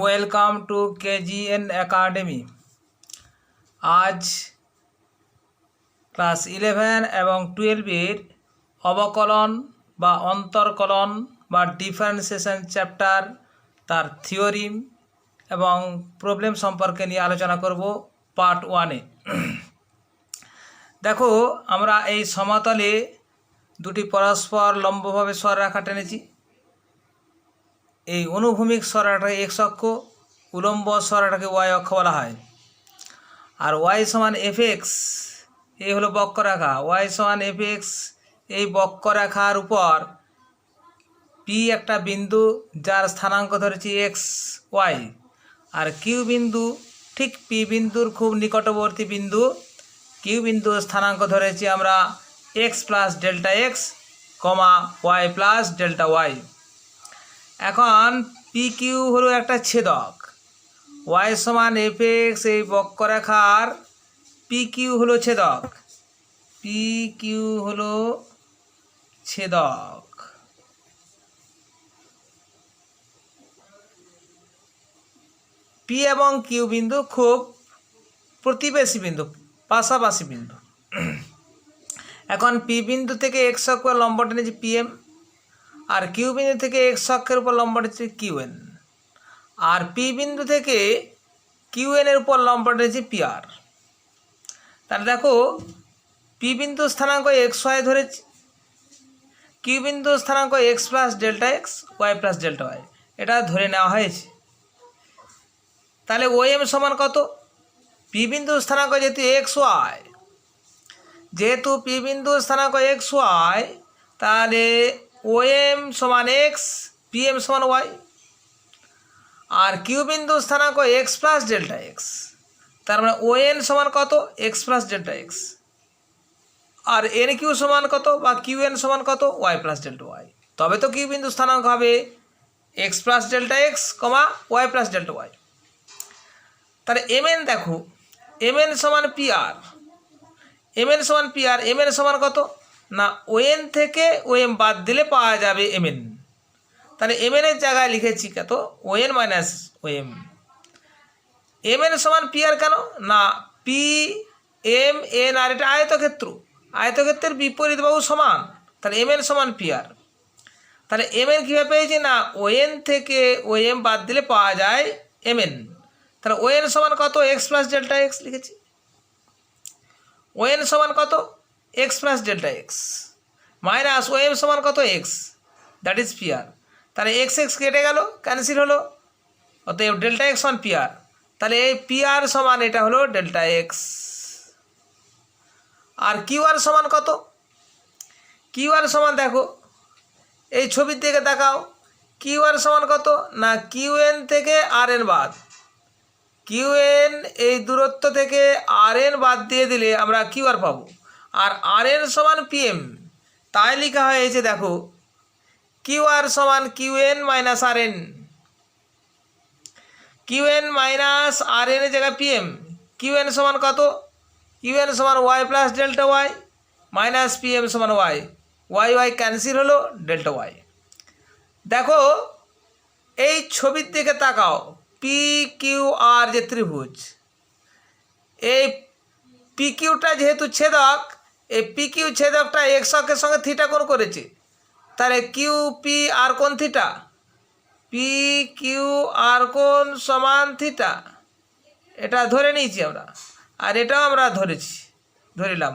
Welcome to KGN academy. আজ class 11 এবং 12-এর অবকলন বা অন্তর্কলন বা ডিফারেন্সিয়েশন চ্যাপ্টার, তার থিওরিম এবং প্রবলেম সম্পর্কে নিয়ে আলোচনা করব পার্ট 1-এ। দেখো, আমরা এই সমতলে দুটি পরস্পর লম্বভাবে সরলরেখা টেনেছি। এই অনুভূমিক সরলরেখাকে এক্স অক্ষ, উলম্ব সরলরেখাকে ওয়াই অক্ষ বলা হয়। আর ওয়াই সমান এফ এক্স, এই হলো বক্ররেখা। ওয়াই সমান এফ এক্স, এই বক্ররেখার উপর পি একটা বিন্দু, যার স্থানাঙ্ক ধরেছি এক্স ওয়াই। আর কিউ বিন্দু, ঠিক পি বিন্দুর খুব নিকটবর্তী বিন্দু কিউ বিন্দু, স্থানাঙ্ক ধরেছি আমরা x plus delta X comma Y plus delta Y. এখন পি কিউ হলো একটা ছেদক। ওয়াই সমান এফ এক্স, এই বক্ররেখার পি কিউ হলো ছেদক। পি কিউ হলো ছেদক। পি এবং কিউ বিন্দু খুব প্রতিবেশী বিন্দু, পাশাপাশি বিন্দু। এখন পি বিন্দু থেকে এক্স অক্ষের লম্ব টেনেছি পিএম, আর কিউ বিন্দু থেকে এক্স অক্ষের উপর লম্ব টেনেছি কিউএন, আর পি বিন্দু থেকে কিউএন এর উপর লম্ব টেনেছি পিআর। তাহলে দেখো, পি বিন্দু স্থানাঙ্ক এক্স ওয়াই ধরেছি, কিউ বিন্দু স্থানাঙ্ক X plus delta X Y plus delta Y, এটা ধরে নেওয়া হয়েছে। তাহলে ও এম সমান কত? পি বিন্দু স্থানাঙ্ক যেহেতু এক্স ওয়াই, যেহেতু পি বিন্দু স্থানাঙ্ক এক্স ওয়াই, তাহলে ও এম সমান এক্স, পি এম সমান ওয়াই। আর কিউ বিন্দু স্থানাঙ্ক এক্স প্লাস ডেল্টা এক্স, তার মানে ও এন সমান কত? X plus delta X. আর এন কিউ সমান কত বা কিউ এন সমান কত? Y plus delta Y. তবে তো কিউ বিন্দু স্থানাঙ্ক হবে X plus delta X comma Y plus delta Y. তাহলে এম এন দেখো, এম এন সমান পি আর, এম এন সমান পি আর। এম এন সমান কত? না, ও এন থেকে ও এম বাদ দিলে পাওয়া যাবে এম এন। তাহলে এম এন এর জায়গায় লিখেছি কত? O N minus O M. M N সমান পি আর কেন? না, পি এম এন, আর এটা আয়তক্ষেত্র, আয়তক্ষেত্রের বিপরীত বাহু সমান, তাহলে এম এন সমান পি আর। তাহলে এম এন কীভাবে পেয়েছি? না, ও এন থেকে ও এম বাদ দিলে পাওয়া যায় এম এন। তাহলে ও এন সমান কত? এক্স প্লাস ডেল্টা এক্স লিখেছি। ও এন সমান কত? X plus delta X minus O M সমান কত? X, that is P R. তাহলে এক্স এক্স কেটে গেল, ক্যান্সেল হলো, অতএব ডেল্টা এক্স সমান পি আর। তাহলে এই পি আর সমান এটা হলো ডেল্টা এক্স। আর কিউ আর সমান কত? কিউ আর সমান দেখো, এই ছবির দিকে দেখাও, কিউ আর সমান কত? না, কিউ এন থেকে আর এন বাদ, কিউ এন এই দূরত্ব থেকে আর এন বাদ দিয়ে দিলে আমরা কিউ আর পাবো। আর আর এন সমান পি এম, তাই লেখা হয়েছে দেখো, কিউ আর সমান Q N minus R N. Q N minus R N এর জায়গায় পি এম। কিউ এন সমান কত? কিউ এন সমান Y plus delta Y minus P M সমান ওয়াই। ওয়াই ওয়াই ক্যান্সেল হলো, ডেল্টা ওয়াই। দেখো, এই ছবির দিকে তাকাও, পি কিউ আর যে ত্রিভুজ, এই পি কিউটা যেহেতু ছেদক, এই পি কিউ ছেদকটা এক্স অক্ষের সঙ্গে থিটা কোণ করেছে, তাহলে কিউ পি আর কোণ থিটা, পি কিউ আর কোণ সমান থিটা, এটা ধরে নিয়েছি আমরা। আর এটাও আমরা ধরিলাম।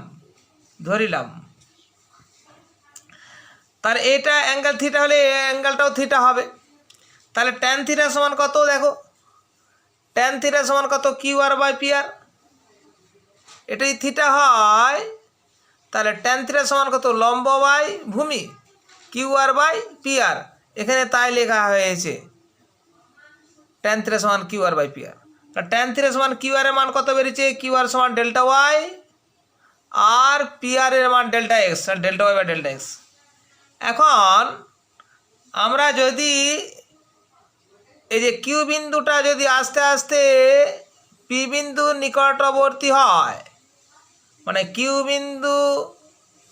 তাহলে এটা অ্যাঙ্গেল থিটা হলে এই অ্যাঙ্গেলটাও থিটা হবে। তাহলে ট্যান থিটা সমান কত? দেখো, ট্যান থিটা সমান কত? কিউ আর বাই পি আর। এটাই থিটা হয়, তাহলে ট্যান থিটা সমান কত? লম্ব বাই ভূমি, Q R by P R. এখানে তাই লেখা হয়েছে ট্যান থিটা সমান Q R by P R. Tan theta সমান কিউ আর এর মান কত বেরিয়েছে? কিউ আর সমান ডেল্টা ওয়াই, আর পি আর এর মান delta X, delta Y by delta X. এখন আমরা যদি এই যে কিউ বিন্দুটা যদি আস্তে আস্তে পি বিন্দুর নিকটবর্তী হয়, মানে কিউ বিন্দু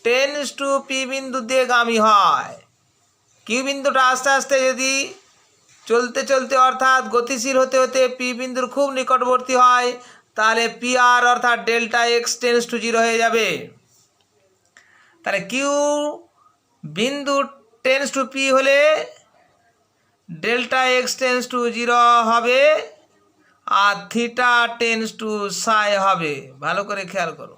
টেন্স টু পি বিন্দু দিয়ে গামী হয়। কিউ বিন্দুটা আস্তে আস্তে যদি চলতে চলতে অর্থাৎ গতিশীল হতে হতে পি বিন্দুর খুব নিকটবর্তী হয়, তাহলে পি আর অর্থাৎ delta X tends to zero হয়ে যাবে। তাহলে কিউ বিন্দু টেন্স টু পি হলে delta X tends to zero হবে, আর থিটা টেন্স টু সাই হবে। ভালো করে খেয়াল করো,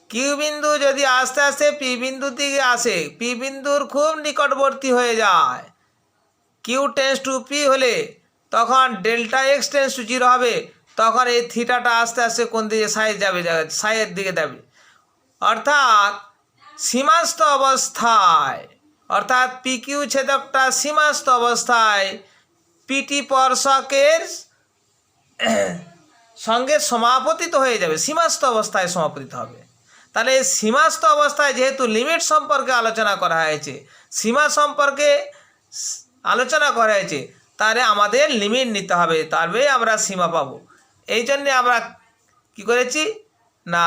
কিউ বিন্দু যদি আস্তে আস্তে পি বিন্দুর দিকে আসে, পি বিন্দুর খুব নিকটবর্তী হয়ে যায়, কিউ টেন্স টু পি হলে তখন delta X tends to zero হবে, তখন এই থিটাটা আস্তে আস্তে কোন দিকে সাইড যাবে, সাইয়ের দিকে যাবে। অর্থাৎ সীমাস্থ অবস্থায়, অর্থাৎ পি কিউ ছেদকটা সীমাস্থ অবস্থায় পিটি স্পর্শকের সঙ্গে সমাপতিত হয়ে যাবে, সীমাস্থ অবস্থায় সমাপতিত হবে। তাহলে সীমাস্থ অবস্থায় যেহেতু লিমিট সম্পর্কে আলোচনা করা হয়েছে, সীমা সম্পর্কে আলোচনা করা হয়েছে, তাহলে আমাদের লিমিট নিতে হবে, তবে আমরা সীমা পাবো। এই জন্যে আমরা কি করেছি না,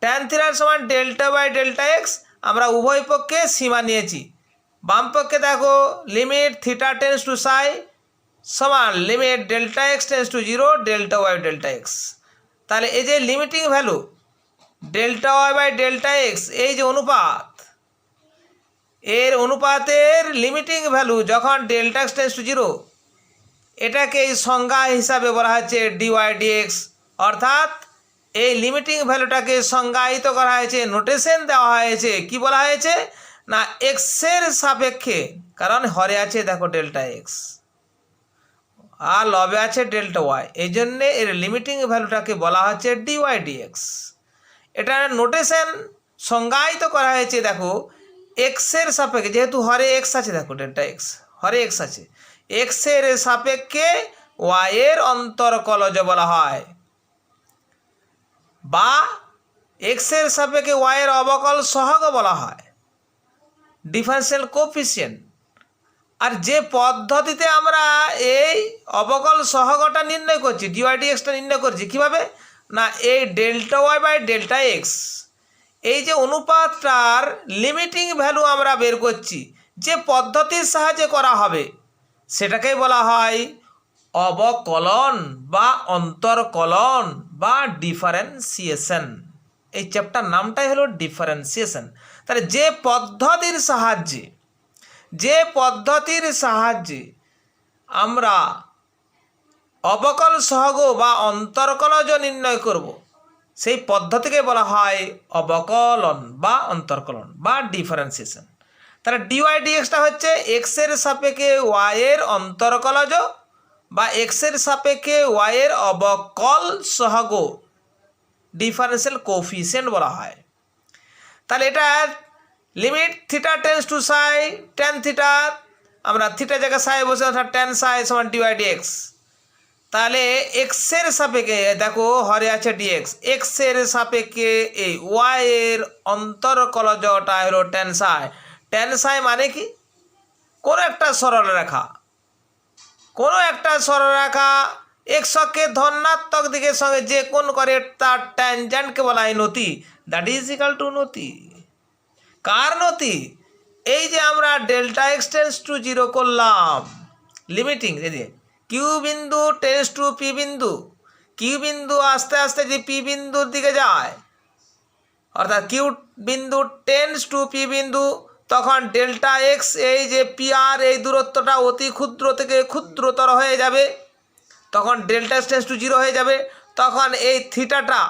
ট্যান থিটার সমান ডেল্টা বাই ডেল্টা এক্স, আমরা উভয় পক্ষে সীমা নিয়েছি। বাম পক্ষে দেখো limit theta tense to psi সমান limit delta X tends to zero delta Y delta X. তাহলে এই যে limiting value delta Y by delta X, এই যে অনুপাত, এর অনুপাতের লিমিটিং ভ্যালু যখন delta X tends to zero, এটাকে এই সংজ্ঞা হিসাবে বলা হচ্ছে ডিওয়াই ডিএক্স। অর্থাৎ এই লিমিটিং ভ্যালুটাকে সংজ্ঞায়িত করা হয়েছে, নোটেশন দেওয়া হয়েছে, কি বলা হয়েছে না এক্সের সাপেক্ষে, কারণ হরে আছে দেখো ডেল্টা এক্স আর লবে আছে ডেল্টা ওয়াই, এই জন্যে এর লিমিটিং ভ্যালুটাকে বলা হচ্ছে ডিওয়াই ডিএক্স। এটা নোটেশন সংজ্ঞায়িত করা হয়েছে দেখো এক্সের সাপেক্ষে, যেহেতু হরে এক্স আছে, দেখো ডেল্টা এক্স হরে এক্স আছে, এক্সের সাপেক্ষে ওয়াইয়ের অন্তরকলজ বলা হয়, বা এক্সের সাপেক্ষে ওয়াইয়ের অবকল সহগ বলা হয়, ডিফারেন্সিয়াল কোএফিসিয়েন্ট। আর যে পদ্ধতিতে আমরা এই অবকল সহগটা নির্ণয় করছি, ডিওয়াই ডিএক্সটা নির্ণয় করছি কীভাবে না, এই delta Y by delta X, এই যে অনুপাতটার লিমিটিং ভ্যালু আমরা বের করছি, যে পদ্ধতির সাহায্যে করা হবে সেটাকেই বলা হয় অবকলন বা অন্তরকলন বা ডিফারেন্সিয়েশন। এই চ্যাপ্টার নামটাই হলো ডিফারেন্সিয়েশন। তাহলে যে পদ্ধতির সাহায্যে আমরা অবকল সহগ বা অন্তরকলজ নির্ণয় করব, সেই পদ্ধতিকে বলা হয় অবকলন বা অন্তরকলন বা ডিফারেন্সিয়েশন। তাহলে ডিওয়াই ডিএক্সটা হচ্ছে এক্সের সাপেক্ষে ওয়াইয়ের অন্তরকলজ বা এক্সের সাপেক্ষে ওয়াইয়ের অবকল সহগ, ডিফারেন্সিয়াল কোএফিসিয়েন্ট বলা হয়। তাহলে এটা limit theta tense to Sai tan theta, আমরা থিটা জায়গায় সাই বসে, অর্থাৎ ট্যান সাই সমান ডিওয়াই ডিএক্স। তাহলে এক্সের সাপেক্ষে দেখো হরে আছে ডিএক্স, এক্সের সাপেক্ষে এই ওয়াইয়ের অন্তরকলজটা হলো ট্যান সাই। ট্যান সাই মানে কি, কোনো একটা সরলরেখা এক্স অক্ষের ধনাত্মক দিকের সঙ্গে যে কোণ করে তার ট্যানজেন্টকে বলা হয় নতি, দ্যাট ইজ ইকাল টু নতি। কার নতি? এই যে আমরা delta X tends to zero করলাম লিমিটিং, এই যে কিউ বিন্দু টেন্স টু পি বিন্দু, কিউ বিন্দু আস্তে আস্তে যে পি বিন্দুর দিকে যায়, অর্থাৎ কিউ বিন্দু টেন্স টু পি বিন্দু, তখন ডেল্টা এক্স এই যে পি আর এই দূরত্বটা অতি ক্ষুদ্র থেকে ক্ষুদ্রতর হয়ে যাবে, তখন delta X tends to zero হয়ে যাবে। তখন এই থিটাটা,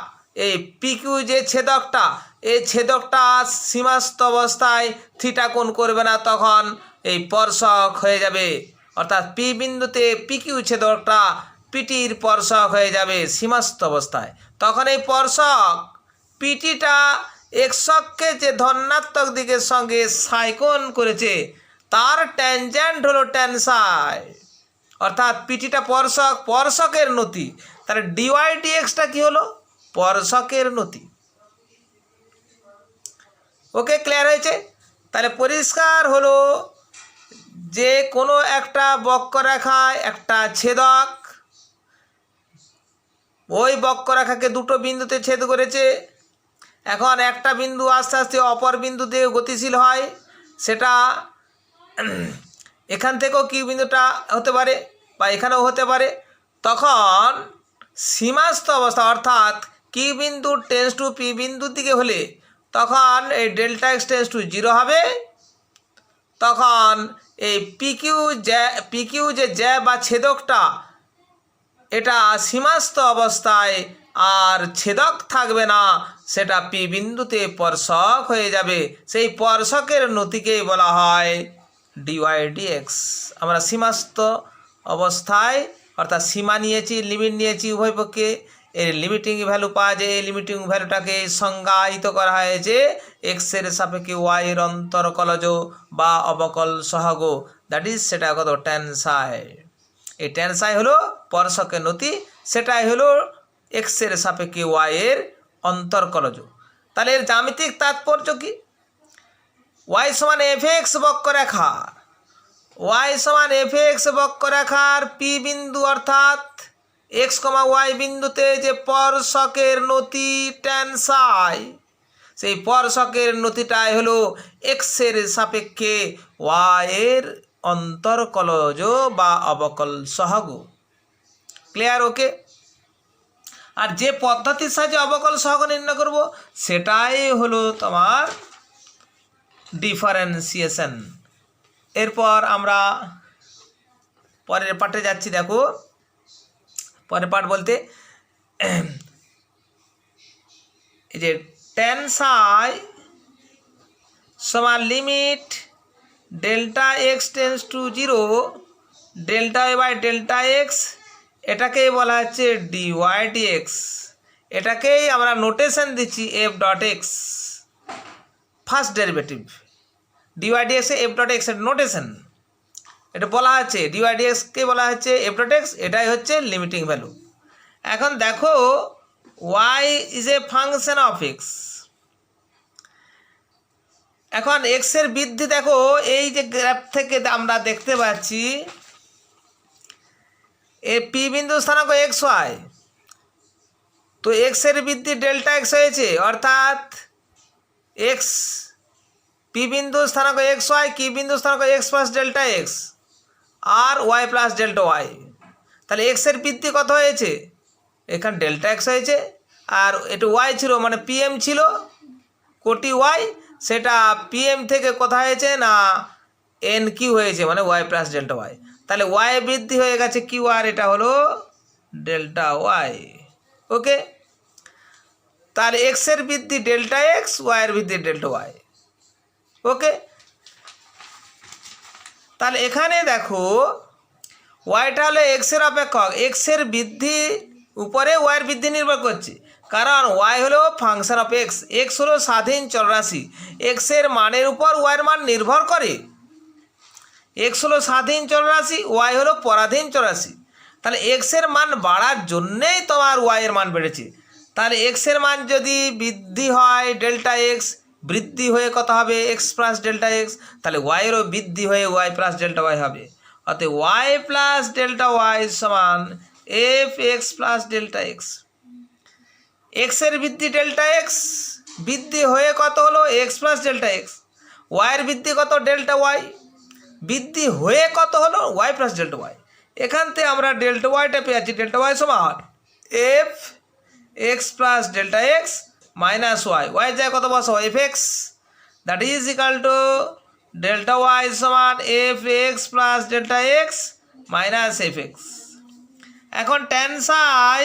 এই পি কিউ যে ছেদকটা, এই ছেদকটা সীমাস্থ অবস্থায় থিটা কোণ করবে না, তখন এই স্পর্শক হয়ে যাবে, অর্থাৎ পি বিন্দুতে পি কিউ ছেদকটা পিটির স্পর্শক হয়ে যাবে সীমাস্থ অবস্থায়। তখন এই স্পর্শক পিটিটা এক্সকে যে ধনাত্মক দিকের সঙ্গে সাই কোণ করেছে, তার ট্যানজেন্ট হলো ট্যান সাই, অর্থাৎ পিটিটা স্পর্শকের নতি। তাহলে ডিওয়াই ডিএক্সটা কি হলো, স্পর্শকের নতি। ওকে, ক্লিয়ার হয়েছে? তাহলে পরিষ্কার হলো যে কোনো একটা বক্ররেখায় একটা ছেদক ওই বক্ররেখাকে দুটো বিন্দুতে ছেদ করেছে। এখন একটা বিন্দু আস্তে আস্তে অপর বিন্দুতে গতিশীল হয়, সেটা এখান থেকেও কিউ বিন্দুটা হতে পারে বা এখানেও হতে পারে। তখন সীমাস্থ অবস্থা অর্থাৎ কিউ বিন্দু টেন্স টু পি বিন্দুর দিকে হলে তখন এই ডেল্টা এক্স টেন্স টু 0 হবে। তখন এই পিকিউ যে জ্যা বা ছেদকটা, এটা সীমাস্থ অবস্থায় আর ছেদক থাকবে না, সেটা পি বিন্দুতে স্পর্শক হয়ে যাবে। সেই স্পর্শকের নতিকেই বলা হয় ডিওয়াই ডিএক্স। আমরা সীমাস্থ অবস্থায় অর্থাৎ সীমা নিয়েছি, লিমিট নিয়েছি, উভয় পক্ষে এর লিমিটিং ভ্যালু পাওয়া যায়। এই লিমিটিং ভ্যালুটাকে সংজ্ঞায়িত করা হয়েছে এক্সের সাপেক্ষে ওয়াইয়ের অন্তরকলজ বা অবকল সহগ, দ্যাট ইজ সেটা কত টেনসাই। এই টেনসাই হলো স্পর্শকের নতি, সেটাই হলো এক্সের সাপেক্ষে ওয়াইয়ের অন্তরকলজ। তাহলে এর জ্যামিতিক তাৎপর্য কি? ওয়াই সমান এফ এক্স বক্ররেখা, ওয়াই সমান এফ এক্স বক্ররেখার পি বিন্দু অর্থাৎ এক্স কমা ওয়াই বিন্দুতে যে স্পর্শকের নতি টেনসাই, সেই স্পর্শকের নতিটাই হলো এক্সের সাপেক্ষে ওয়াইয়ের অন্তরকলজ বা অবকল সহগ। ক্লিয়ার? ওকে। আর যে পদ্ধতির সাহায্যে অবকল সহগ নির্ণয় করব সেটাই হলো তোমার ডিফারেন্সিয়েশন। এরপর আমরা পরের পার্টে যাচ্ছি। দেখো পরের পার্ট বলতে এই যে টেনসাই সমান limit delta X tends to 0 delta Y by delta X, এটাকেই বলা হচ্ছে ডিওয়াই ডিএক্স। এটাকেই আমরা নোটেশন দিচ্ছি F dot X, first derivative. D Y D X F dot X এর নোটেশন, এটা বলা হচ্ছে ডিওয়াই ডিএক্সকে বলা হচ্ছে এফ ডট এক্স, এটাই হচ্ছে লিমিটিং ভ্যালু। এখন দেখো Y is a function of X. এখন এক্সের বৃদ্ধি দেখো, এই যে গ্রাফ থেকে আমরা দেখতে পাচ্ছি এ পি বিন্দু স্থানাঙ্ক এক্স ওয়াই, তো এক্সের বৃদ্ধি ডেল্টা এক্স হয়েছে, অর্থাৎ এক্স পি বিন্দু স্থানাঙ্ক এক্স ওয়াই, কি বিন্দু স্থানাঙ্ক এক্স প্লাস ডেল্টা এক্স আর ওয়াই প্লাস ডেল্টা ওয়াই। তাহলে এক্সের বৃদ্ধি কত হয়েছে? এখানে ডেল্টা এক্স হয়েছে, আর এটা ওয়াই ছিল মানে পিএম ছিল কোটি ওয়াই, সেটা পিএম থেকে কোথায় হয়েছে না এন কিউ হয়েছে মানে ওয়াই প্লাস ডেল্টা ওয়াই। তাহলে ওয়াই বৃদ্ধি হয়ে গেছে কিউ আর, এটা হলো ডেল্টা ওয়াই। ওকে, তাহলে এক্সের বৃদ্ধি ডেল্টা এক্স, ওয়াইয়ের বৃদ্ধি ডেল্টা ওয়াই। ওকে, তাহলে এখানে দেখো ওয়াইটা হলো এক্সের অপেক্ষক, এক্সের বৃদ্ধি উপরে ওয়াইয়ের বৃদ্ধি নির্ভর করছে, কারণ ওয়াই হলো ফাংশন অফ এক্স, এক্স হলো স্বাধীন চলরাশি, এক্সের মানের উপর ওয়াইয়ের মান নির্ভর করে। এক্স হলো স্বাধীন চলরাশি, ওয়াই হলো পরাধীন চলরাশি। তাহলে এক্সের মান বাড়ার জন্যেই তোমার ওয়াইয়ের মান বেড়েছে। তাহলে এক্সের মান যদি বৃদ্ধি হয় ডেল্টা এক্স, বৃদ্ধি হয়ে কত হবে এক্স প্লাস ডেল্টা এক্স, তাহলে ওয়াইয়েরও বৃদ্ধি হয়ে ওয়াই প্লাস ডেল্টা ওয়াই হবে। অর্থাৎ ওয়াই প্লাস ডেল্টা ওয়াই সমান F x plus delta x. এক্সের বৃদ্ধি ডেল্টা এক্স, বৃদ্ধি হয়ে কত হলো এক্স প্লাস ডেল্টা এক্স, ওয়াইয়ের বৃদ্ধি কত ডেল্টা ওয়াই, বৃদ্ধি হয়ে কত হলো ওয়াই প্লাস ডেল্টা ওয়াই। এখান থেকে আমরা ডেল্টা ওয়াইটা পেয়েছি, ডেল্টা ওয়াই সমান F x plus delta X minus Y, Y যায় কত বসো F x, that is equal to delta Y সমান F x plus delta X minus F X. এখন টেনসাই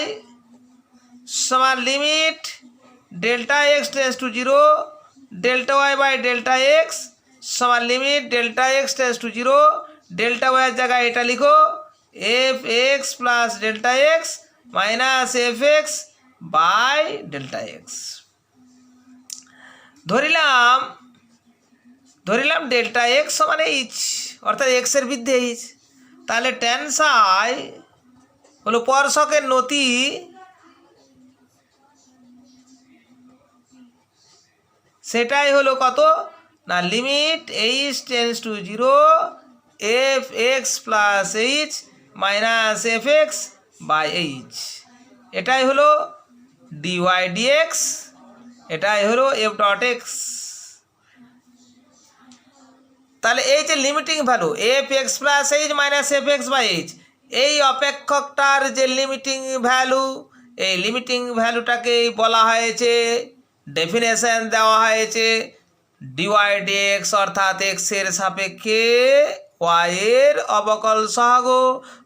সমান limit delta X tends to 0 delta Y by delta X সমান limit delta X tends to 0 delta ওয়াইয়ের জায়গায় এটা লিখো F x plus delta X minus F X by delta X. ধরিলাম delta X সমান এইচ, অর্থাৎ এক্সের বৃদ্ধি এইচ। তাহলে টেনসাই হলো স্পর্শকের নতি সেটাই হলো কত না limit H tends to 0 F x plus H minus F X by H. এটাই হলো ডিওয়াই ডিএক্স, এটাই হলো এফ ডট এক্স। তাহলে এই যে limiting value F x plus H minus F X by H, এই অপেক্ষকটার যে লিমিটিং ভ্যালু, এই লিমিটিং ভ্যালুটাকেই বলা হয়েছে, ডেফিনেশন দেওয়া হয়েছে ডিওয়াই ডিএক্স, অর্থাৎ এক্সের সাপেক্ষে ওয়াইয়ের অবকল সহগ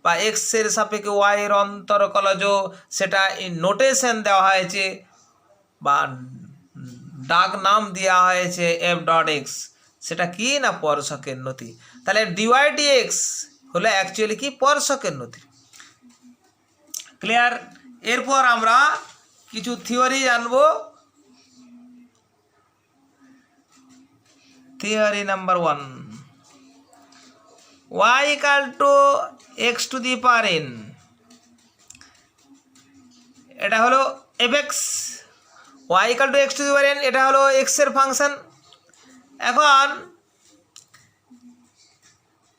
বা এক্সের সাপেক্ষে ওয়াইয়ের অন্তরকলজ, সেটা নোটেশন দেওয়া হয়েছে বা ডাক নাম দেওয়া হয়েছে এফ ডট এক্স। সেটা কি না স্পর্শকের নতি। তাহলে ডিওয়াই ডিএক্স হলো অ্যাকচুয়ালি কি স্পর্শকের নতি। ক্লিয়ার? এরপর আমরা কিছু থিওরি জানবো। Theory number 1, y equal to x to the power n, এটা হলো F x. y equal to x to the power n, এটা হলো এক্স এর ফাংশন। এখন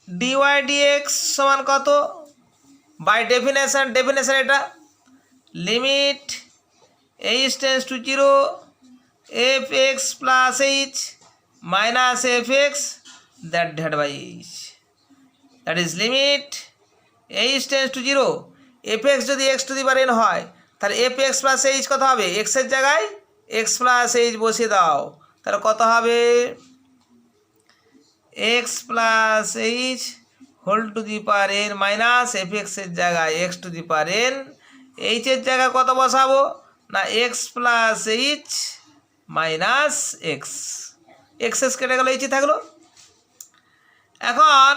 ডিওয়াই ডিএক্স সমান কত? বাই ডেফিনেশন এটা limit H tends to 0 F x plus H minus F x that divide by H, that is limit H tends to 0 F X যদি X to the power n হয়, তাহলে f x plus h কত হবে? এক্সের জায়গায় x plus H বসিয়ে দাও, তাহলে কত হবে? X plus H whole to the power n minus F এক্সের জায়গায় X to the power n, এইচের জায়গায় কত বসাবো? না X plus H minus X, X X কেটে গেল, এইচই থাকলো। এখন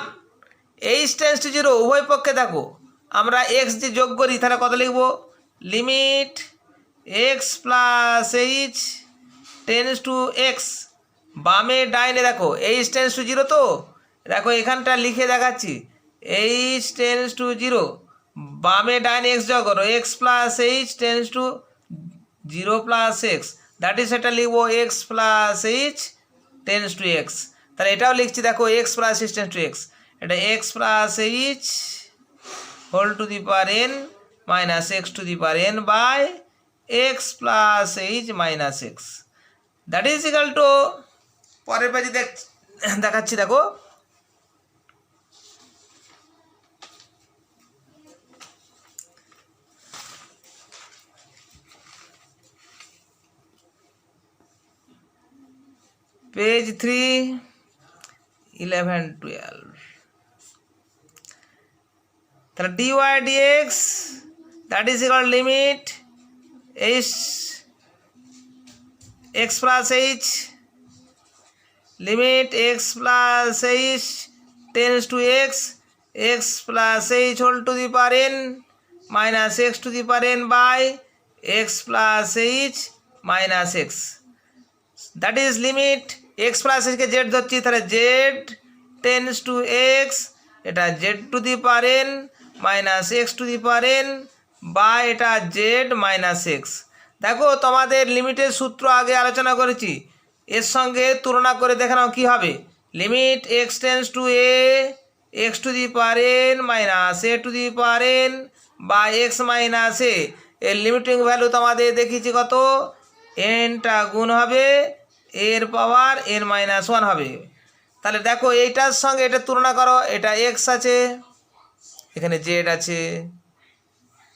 এইচ টেন্স টু 0 উভয় পক্ষে দেখো আমরা এক্স যে যোগ করি, তাহলে কত লিখবো? Limit X plus H tends to x, বামে ডাইনে দেখো এইচ টেন্স টু 0, তো দেখো এখানটা লিখে দেখাচ্ছি, এইচ টেন্স টু 0, বামে ডাইনে এক্স যোগ করো, X plus H tends to 0 plus X, that is এটা লিখবো X plus H tends to X. তাহলে এটাও লিখছি দেখো X plus H tends to X, এটা X plus H whole to the power n minus X to the power n by X plus H minus X, that is equal to, পরের পেজে দেখাচ্ছি দেখো, page 3, 11, 12, তাহলে D Y D X that is equal limit H X plus H, limit X plus H tends to X, X plus H whole to the power n minus X to the power n by X plus H minus X, that is limit X plus এইচকে Z ধরছি, তাহলে Z tends to X, এটা Z to the power n minus X to the power n বা এটা Z minus x. দেখো তোমাদের লিমিটের সূত্র আগে আলোচনা করেছি, এর সঙ্গে তুলনা করে দেখে নাও কী হবে। Limit X tends two A x to the power n minus A two the power n বা এক্স মাইনাস এ, এর লিমিটিং ভ্যালু তোমাদের দেখিয়েছি কত? nটা গুণ হবে এর পাওয়ার n মাইনাস 1 হবে। তাহলে দেখো এইটার সঙ্গে এটা তুলনা করো, এটা এক্স আছে, এখানে জেড আছে,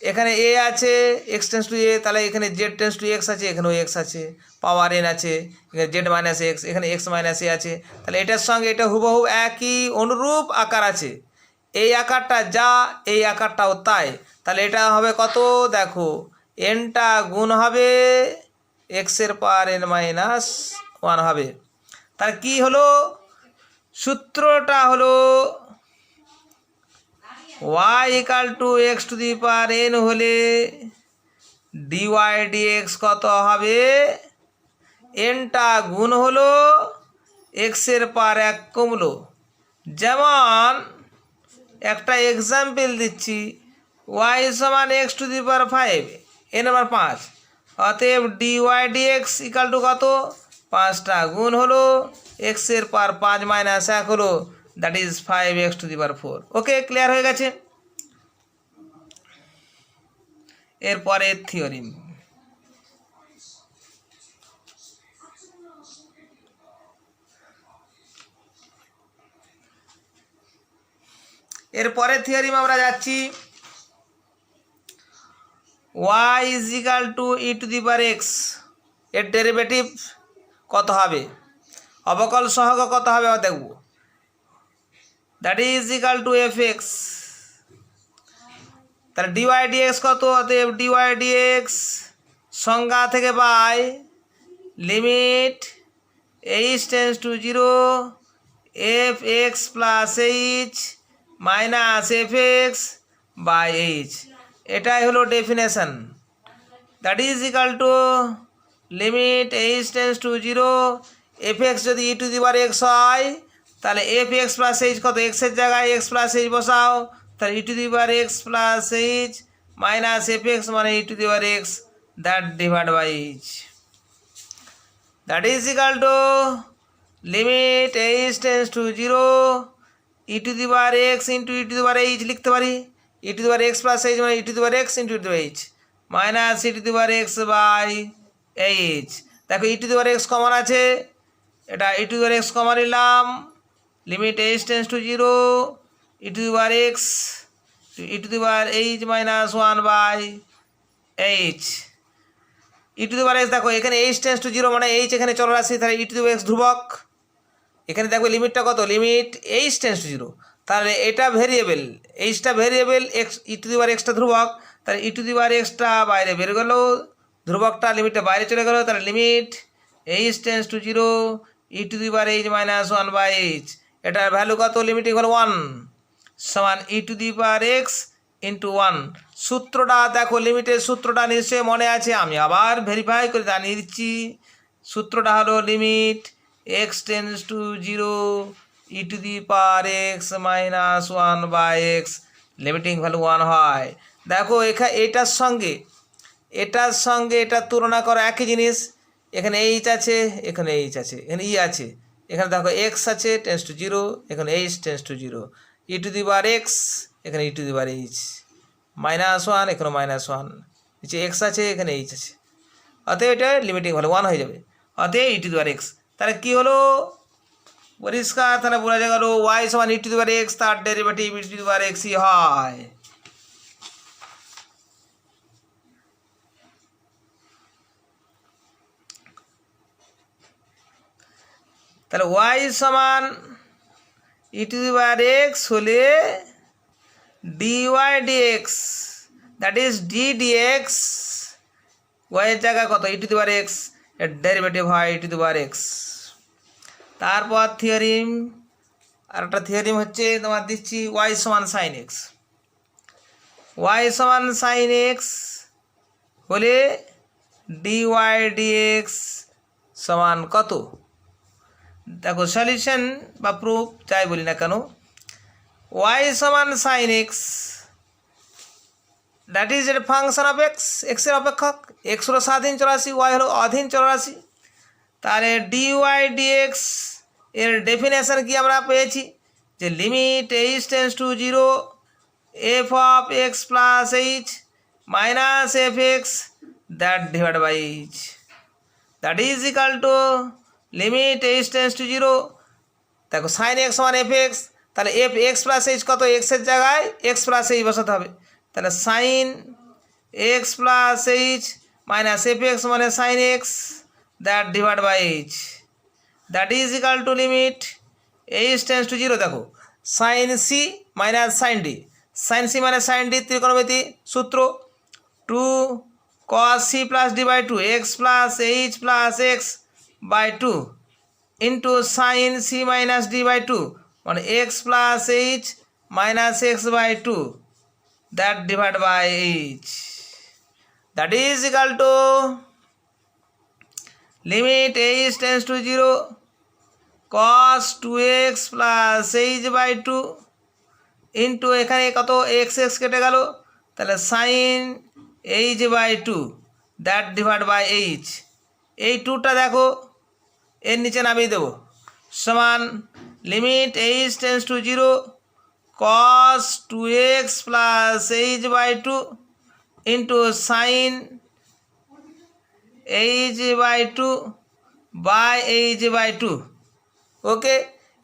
এখানে এ আছে এক্স টেন্স টু এ, তাহলে এখানে জেড টেন্স টু এক্স আছে, এখানেও এক্স আছে, পাওয়ার n আছে, এখানে জেড মাইনাস এক্স, এখানে এক্স মাইনাস এ আছে, তাহলে এটার সঙ্গে এটা হুবহু একই অনুরূপ আকার আছে, এই আকারটা যা এই আকারটাও তাই, তাহলে এটা হবে কত? দেখো nটা গুণ হবে এক্সের পাওয়ার n মাইনাস 1 হবে। তার কি হলো? সূত্রটা হলো y equal to x to the power n হলে ডিওয়াই ডিএক্স কত হবে? nটা গুণ হলো এক্সের পাওয়ার 1 কমলো। যেমন একটা এক্সাম্পল দিচ্ছি, y সমান x to the power 5 n আবার 5, অতএব ডিওয়াই ডিএক্স ইকাল টু কত? 5টা গুণ হলো এক্সের পাওয়ার 5 মাইনাস 1 হলো, that is 5x to the power 4। Okay, clear হয়ে গেছে। এরপরের থিওরিম। এরপরের থিওরিম আমরা যাচ্ছি y is equal to E to the power X, এর ডেরিভেটিভ কত হবে, অবকল সহগ কত হবে আমরা দেখব। That is equal to F x, তাহলে ডিওয়াই ডিএক্স কত, অতএব ডিওয়াই ডিএক্স সংজ্ঞা থেকে পাই limit H tends to zero F x plus H minus F X by H, এটাই হলো definition. That is equal to limit H tends to zero F X যদি ই to the power x হয় তাহলে f x plus h কত, এক্সের জায়গায় x plus H বসাও, তাহলে E to the power X plus H minus F x মানে E to the power X that divide by H. That is equal to limit H tends to zero E to the power X into E to the power H লিখতে পারি, E to the power X plus H মানে E to the power X into E to the power H minus E to the power x by H. দেখো E to the power X common আছে, এটা E to the power X common নিলাম, limit H tends to zero E to the power X E to the power H minus one by H. E to the power X দেখো এখানে H tends to zero মানে H এখানে চলরাশি, তাহলে E to the power x ধ্রুবক, এখানে দেখো লিমিটটা কত, limit H tends to zero, তাহলে এটা ভেরিয়েবল, এইচটা variable, X E to the power এক্সটা ধ্রুবক, তাহলে E to the power extra বাইরে বের গেল, ধ্রুবকটা লিমিটটা বাইরে চলে গেল, তাহলে limit H tends to zero E to the power H minus one by H, এটার ভ্যালু কত, লিমিটিং হল ওয়ান সমান E to the power X into one. সূত্রটা দেখো, লিমিটের সূত্রটা নিশ্চয়ই মনে আছে, আমি আবার ভেরিফাই করে জানিয়ে দিচ্ছি। সূত্রটা হলো limit X tends to zero E to the power X minus one by X, limiting value one হয়। দেখো এটার সঙ্গে এটার তুলনা করা একই জিনিস, এখানে এইচ আছে, এখানে এইচ আছে, এখানে ই আছে, এখানে দেখো এক্স আছে টেন্স টু জিরো, এখানে H tends to zero, E to the power x এখানে e to the power H minus one, এখানে মাইনাস ওয়ান, নিচে এক্স আছে এখানে এইচ আছে, অতএব এটা লিমিটিং ভ্যালু ওয়ান হয়ে যাবে, অতএব ই টু দি পাওয়ার এক্স। তাহলে কী হলো পরিষ্কার, তাহলে বোঝা গেল ওয়াই সমান E to the power X, তার derivative E to the power এক্সই হয়। তাহলে ওয়াই সমান E to the power X হলে D Y D X that is D D X, ওয়াইয়ের জায়গায় কত E to the power X, এর ডেরিভেটিভ হয় E to the power X. তারপর থিওরিম, আর একটা থিওরিম হচ্ছে তোমার দিচ্ছি ওয়াই সমান সাইন এক্স, ওয়াই সমান সাইন এক্স হলে ডিওয়াই ডিএক্স সমান কত। দেখো সলিউশন বা প্রুফ যাই বলি না কেন, ওয়াই সমান সাইন এক্স দ্যাট ইজ এর ফাংশন অফ এক্স, এক্সের অপেক্ষক, এক্স হলো স্বাধীন চলরাশি, ওয়াই হলো অধীন চলরাশি, তাহলে ডিওয়াই ডিএক্স এর ডেফিনেশন কি আমরা পেয়েছি যে limit H tends to zero f of x plus H minus F x that divide by H, that is equal to limit H tends to zero, দেখো সাইন এক্স সমান F x, তাহলে f x plus h কত, এক্সের জায়গায় x plus h বসাতে হবে, তাহলে sine x plus H minus F x মানে sine x that divide by H, that is equal to limit H tends to zero, দেখো sine c minus sine d, sine c মানে sine d ত্রিকোণমিতি সূত্র, two cos c plus d by two x plus h plus x by two into sine c minus d by two মানে x plus H minus x by two that divide by H, that is equal to limit H tends to zero cos two x plus H by two into এখানে কত x X কেটে গেল, তাহলে sine H by two that divide by H, এই টুটা দেখো এর নিচে নামিয়ে দেবো সমান limit H tends to zero cos two x plus H by two into sine h/2 by h/2। Okay,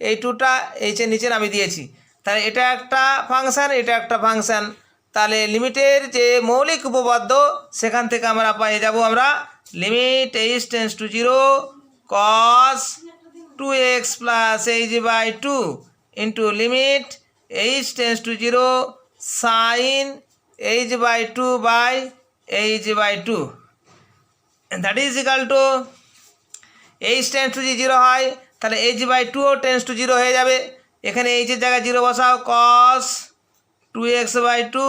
এই টুটা এইচের নিচে আমি দিয়েছি। তাহলে এটা একটা ফাংশান, এটা একটা ফাংশান। তাহলে লিমিটের যে মৌলিক উপপাদ্য সেখান থেকে আমরা পেয়ে যাব আমরা limit h/0 cos 2x plus h/2 into limit h/0 sin h/2 by h/2, that is equal to h/0 হয়, তাহলে h/2 টেন্স টু 0 হয়ে যাবে। এখানে এইচের জায়গায় 0 বসাও, cos 2x/2,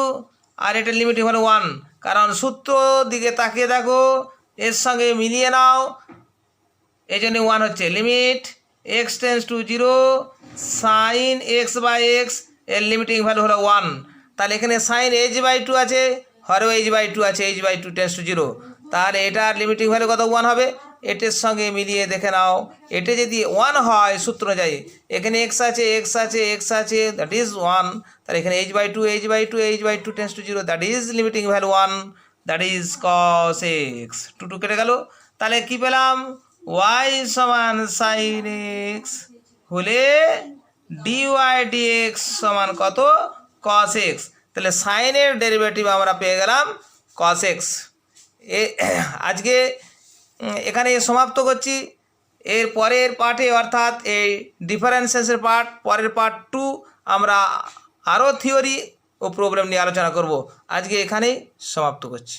আর এটা লিমিটিং হলো 1, কারণ সূত্র দিকে তাকিয়ে দেখো, এর সঙ্গে মিলিয়ে নাও, এই জন্য 1 হচ্ছে। লিমিট x/0 sin x/x, এর লিমিটিং ভ্যালু হলো 1। তাহলে এখানে sin h/2 আছে, হরেও h/2 আছে, h/2 টেন্স টু 0, তাহলে এটার লিমিটিং ভ্যালু কত? 1 হবে। এটার সঙ্গে মিলিয়ে দেখে নাও, এটা যদি 1 হয় সূত্র অনুযায়ী, এখানে x আছে, x আছে, x আছে, দ্যাট ইজ 1, তাহলে এখানে h/2 h/2 h/2 tends to 0, that is limiting value 1, that is cos x। Two কেটে গেল। তাহলে কি পেলাম? y সমান sin x হলে dy dx সমান কত? cos x। তাহলে সাইনের ডেরিভেটিভ আমরা পেয়ে গেলাম cos x। আজকে এখানে সমাপ্ত করছি। এর পরের পার্টে, অর্থাৎ এই ডিফারেন্সিয়েশনের পার্ট, পরের পার্ট 2 আমরা আরও থিওরি ও প্রবলেম নিয়ে আলোচনা করব। আজকে এখানেই সমাপ্ত করছি।